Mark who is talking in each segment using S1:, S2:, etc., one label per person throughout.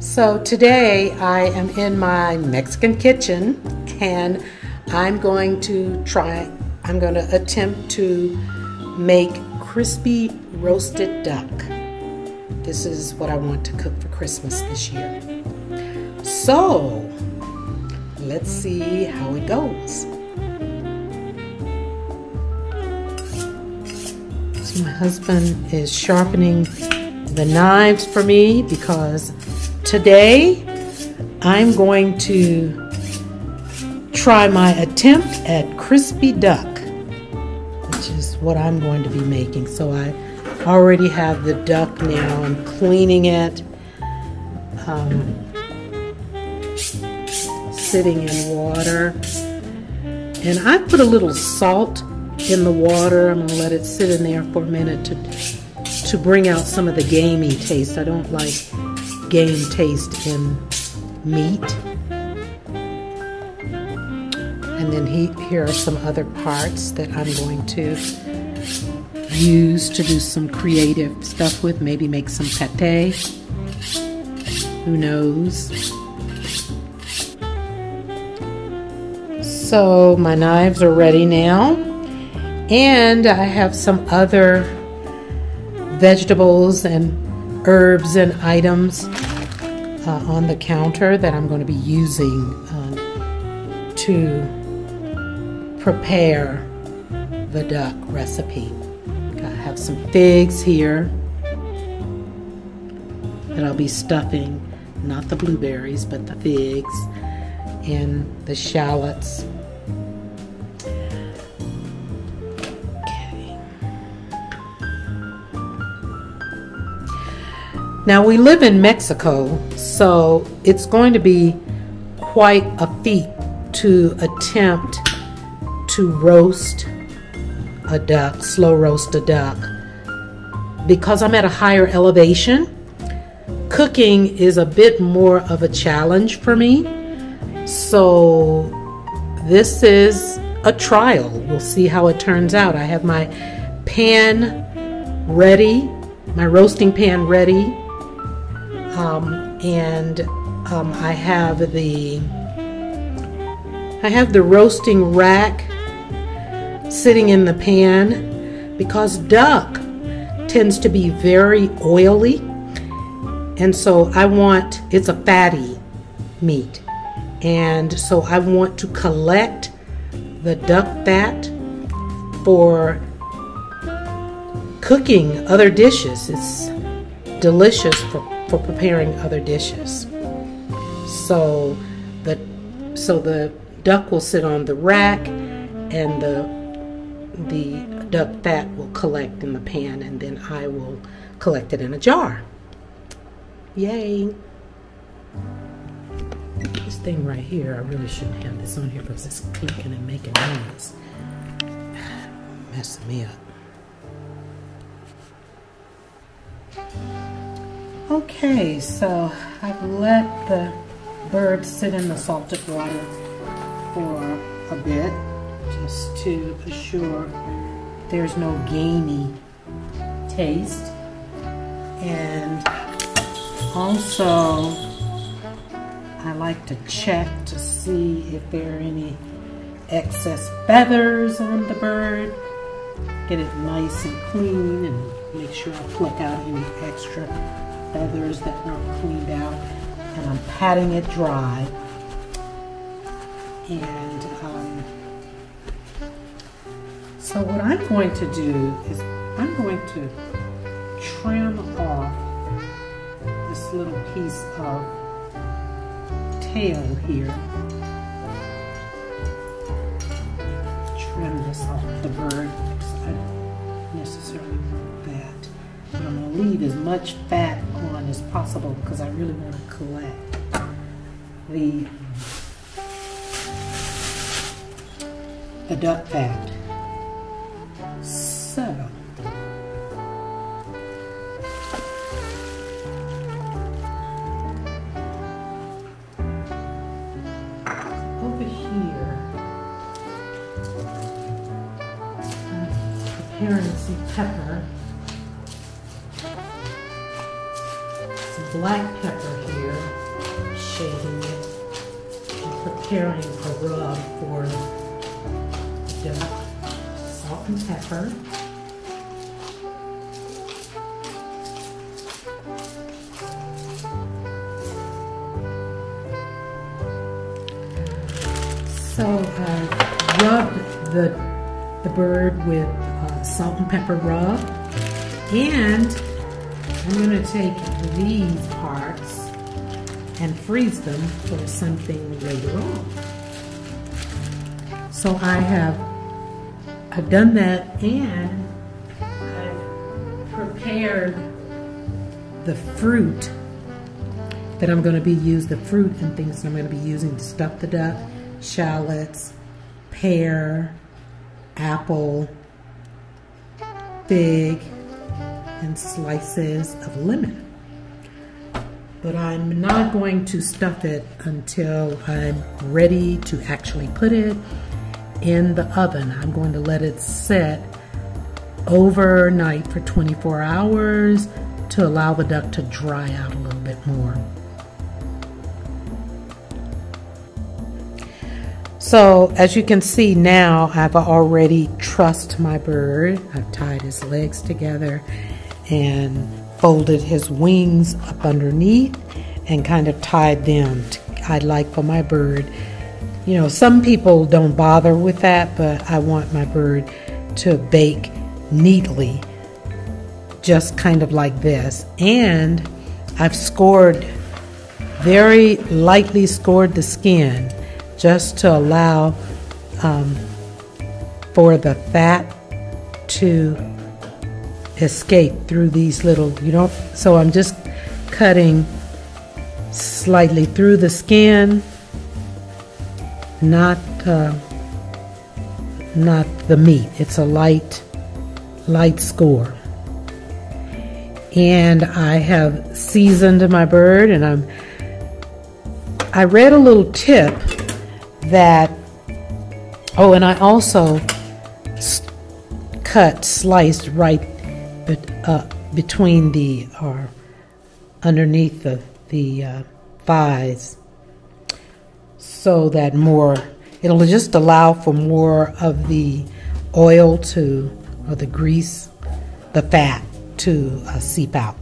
S1: So today I am in my Mexican kitchen and I'm going to attempt to make crispy roasted duck. This is what I want to cook for Christmas this year. So let's see how it goes. So my husband is sharpening the knives for me because today I'm going to try my attempt at crispy duck, which is what I'm going to be making. So I already have the duck now. I'm cleaning it, sitting in water, and I put a little salt in the water. I'm going to let it sit in there for a minute to bring out some of the gamey taste. I don't like game taste in meat. And then here are some other parts that I'm going to use to do some creative stuff with. Maybe make some pate. Who knows? So my knives are ready now. And I have some other vegetables and herbs and items on the counter that I'm going to be using to prepare the duck recipe. I have some figs here that I'll be stuffing, not the blueberries, but the figs, and the shallots. Now we live in Mexico, so it's going to be quite a feat to attempt to roast a duck, slow roast a duck. Because I'm at a higher elevation, cooking is a bit more of a challenge for me. So this is a trial. We'll see how it turns out. I have my pan ready, my roasting pan ready. I have the roasting rack sitting in the pan because duck tends to be very oily, and so it's a fatty meat, and so I want to collect the duck fat for cooking other dishes. It's delicious for preparing other dishes. So the duck will sit on the rack, and the duck fat will collect in the pan, and then I will collect it in a jar. Yay! This thing right here, I really shouldn't have this on here because it's clicking and making noise. Messing me up. Okay, so I've let the bird sit in the salted water for a bit, just to assure there's no gamey taste. And also, I like to check to see if there are any excess feathers on the bird. Get it nice and clean and make sure I pluck out any extra feathers that aren't cleaned out, and I'm patting it dry. And so what I'm going to do is I'm going to trim off this little piece of tail here. Trim this off the bird. I don't necessarily want that. But I'm going to leave as much fat on as possible because I really want to collect the duck fat. So over here, I'm preparing some pepper. Black pepper here. marinade it and preparing a rub for the duck. Salt and pepper. So I rubbed the bird with salt and pepper rub, and I'm going to take these parts and freeze them for something later on. So I've done that, and I've prepared the fruit that I'm going to be using, the fruit and things that I'm going to be using to stuff the duck: shallots, pear, apple, fig, and slices of lemon. But I'm not going to stuff it until I'm ready to actually put it in the oven. I'm going to let it set overnight for 24 hours to allow the duck to dry out a little bit more. So as you can see now, I've already trussed my bird. I've tied his legs together and folded his wings up underneath and kind of tied them. I like for my bird, you know, some people don't bother with that, but I want my bird to bake neatly, just kind of like this. And I've very lightly scored the skin, just to allow for the fat to escape through these little, so I'm just cutting slightly through the skin, not the meat. It's a light score. And I have seasoned my bird, and I read a little tip that, and I also sliced right between or underneath the thighs, so that it'll just allow for more of the oil or the grease, the fat to seep out.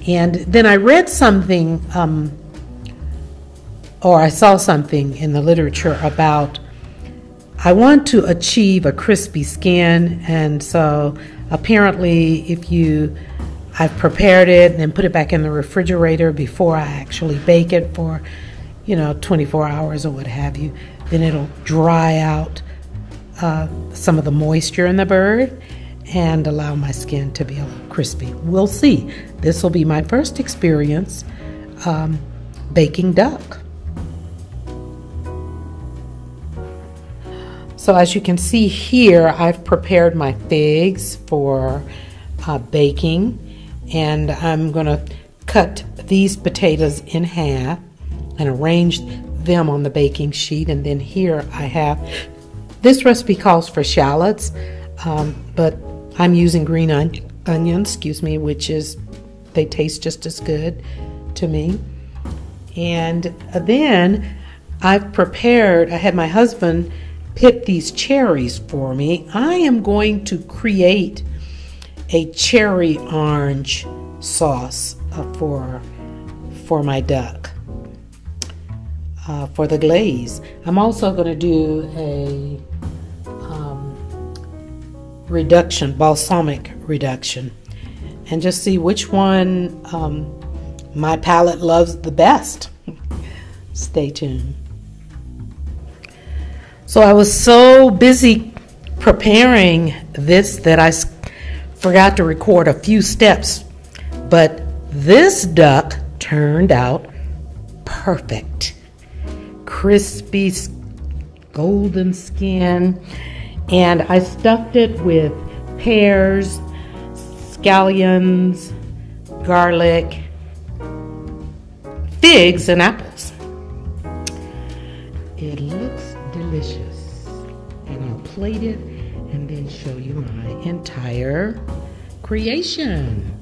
S1: And then I read something, or I saw something in the literature about, I want to achieve a crispy skin, and so apparently I've prepared it and then put it back in the refrigerator before I actually bake it for 24 hours or what have you, then it'll dry out some of the moisture in the bird and allow my skin to be a little crispy. We'll see. This will be my first experience baking duck. So as you can see here, I've prepared my figs for baking, and I'm going to cut these potatoes in half and arrange them on the baking sheet. And then here I have, this recipe calls for shallots, but I'm using green onions, which they taste just as good to me. And then I had my husband pick these cherries for me. I am going to create a cherry orange sauce for my duck, for the glaze. I'm also going to do a balsamic reduction, and just see which one my palate loves the best. Stay tuned. So I was so busy preparing this that I forgot to record a few steps, but this duck turned out perfect. Crispy, golden skin, and I stuffed it with pears, scallions, garlic, figs, and apples. It looks delicious, and I'll plate it and then show you my entire creation.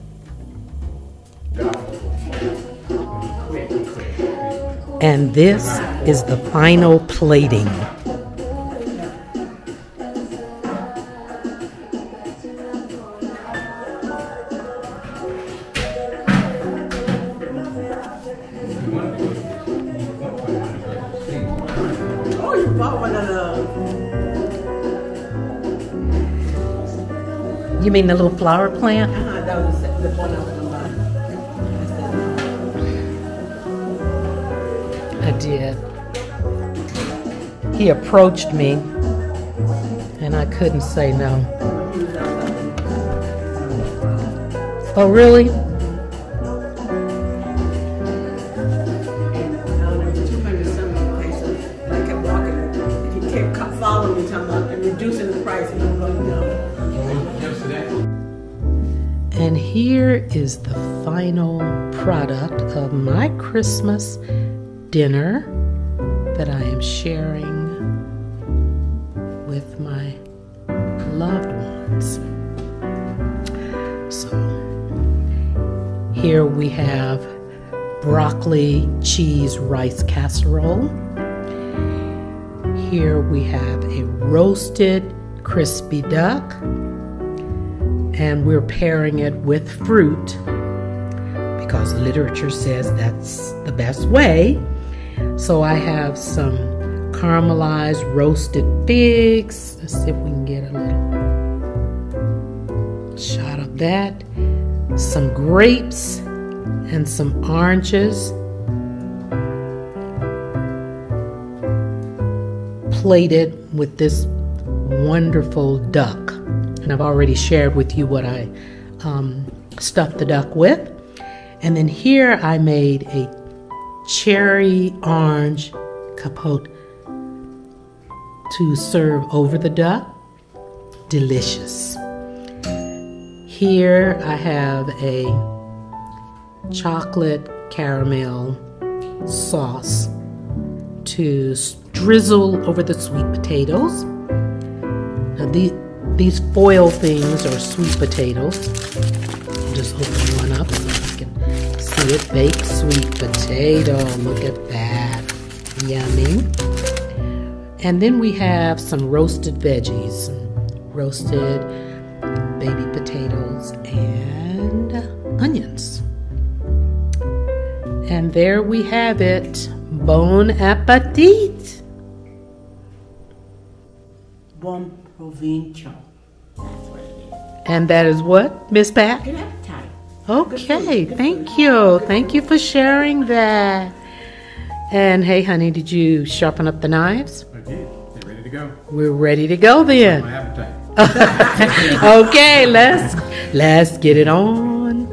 S1: And this is the final plating.
S2: Oh, you bought one of those.
S1: You mean the little flower plant?
S2: That was the one I was gonna buy.
S1: I did. He approached me, and I couldn't say no. Oh, really?
S2: Following me, talking about and reducing the price, and I'm going, no.
S1: And here is the final product of my Christmas dinner that I am sharing with my loved ones. So here we have broccoli cheese rice casserole. Here we have a roasted crispy duck, and we're pairing it with fruit because literature says that's the best way. So I have some caramelized roasted figs. Let's see if we can get a little shot of that. Some grapes and some oranges. Plated with this wonderful duck, and I've already shared with you what I stuffed the duck with. And then here I made a cherry orange capote to serve over the duck. Delicious. Here I have a chocolate caramel sauce to drizzle over the sweet potatoes. Now these foil things are sweet potatoes. I'll just open one up so you can see it. Baked sweet potato. Look at that. Yummy. And then we have some roasted veggies. Roasted baby potatoes and onions. And there we have it. Bon appetit!
S2: Buon provincia.
S1: And that is what, Miss Pat?
S2: Good appetite.
S1: Okay, thank you. Thank you for sharing that. And hey, honey, did you sharpen up the knives?
S3: I did. They're ready to go.
S1: We're ready to go then.
S3: My appetite.
S1: Okay, let's get it on.